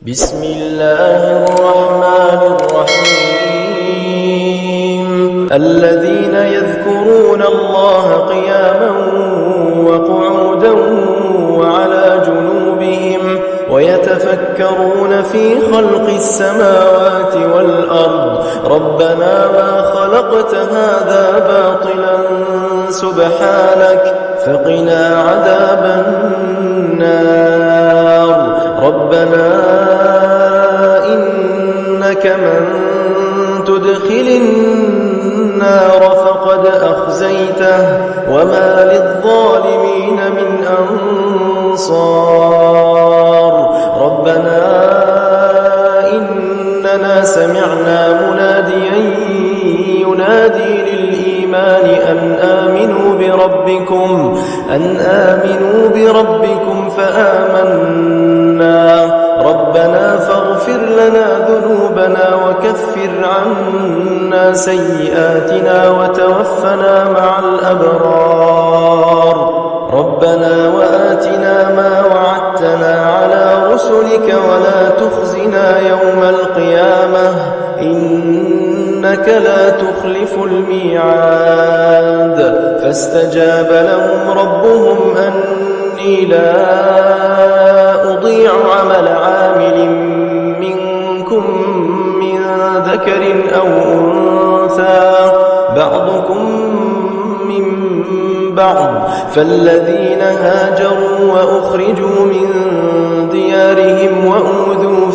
بسم الله الرحمن الرحيم الذين يذكرون الله قياما وقعودا وعلى جنوبهم ويتفكرون في خلق السماوات والأرض ربنا ما خلقت هذا باطلا سبحانك فقنا عذاب النار ربنا إنك من تدخل النار فقد أخزيته وما للظالمين من أنصار ربنا إننا سمعنا مناديا ينادي للإيمان أن آمنوا بربكم فآمنا ربنا فاغفر لنا ذنوبنا وكفر عنا سيئاتنا وتوفنا مع الأبرار ربنا وآتنا ما وعدتنا على رسلك ولا تخزنا يوم القيامة إنك لا تخلف الميعاد فاستجاب لهم ربهم أني لا أضيع عمل عامل منكم من ذكر أو أنثى بعضكم من بعض فالذين هاجروا وأخرجوا من ديارهم وأوذوا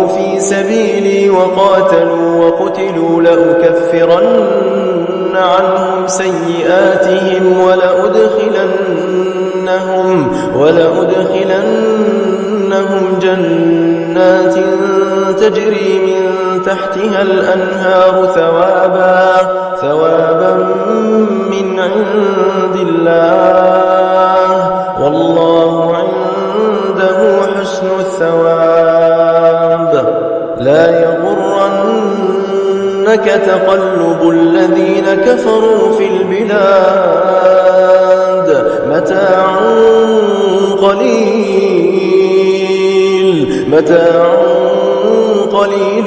في سبيلي وقاتلوا وقتلوا لأكفرن عنهم سيئاتهم ولأدخلنهم جنات تجري من تحتها الأنهار ثوابا من عند الله والله عنده حسن الثواب لا يغرنك تقلب الذين كفروا في البلاد متاع قليل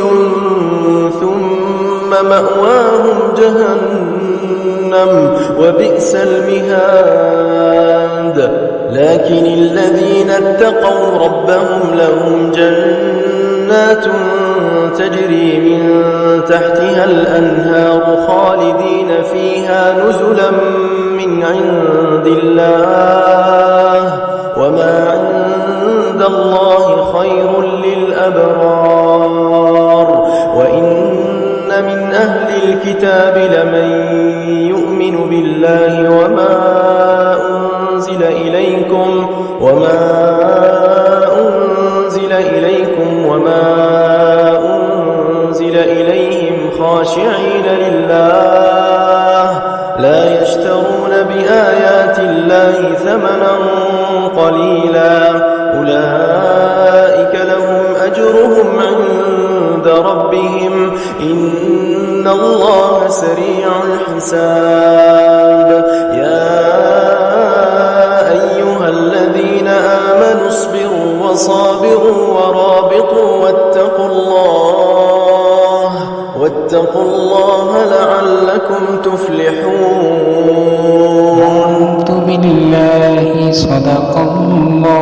ثم مأواهم جهنم وبئس المهاد لكن الذين اتقوا ربهم لهم جنات تجري من تحتها الأنهار خالدين فيها نزلا من عند الله وما عند الله خير للأبرار وإن من أهل الكتاب لمن يؤمن بالله وما أنزل إليكم وما أنزل إليهم خاشعين لله لا يشترون بآيات الله ثمنا قليلا أولئك لهم أجرهم عند ربهم إن الله سريع الحساب يا أيها الذين آمنوا اصبروا وصابروا ورابطوا واتقوا الله لعلكم تفلحون بالله صدق الله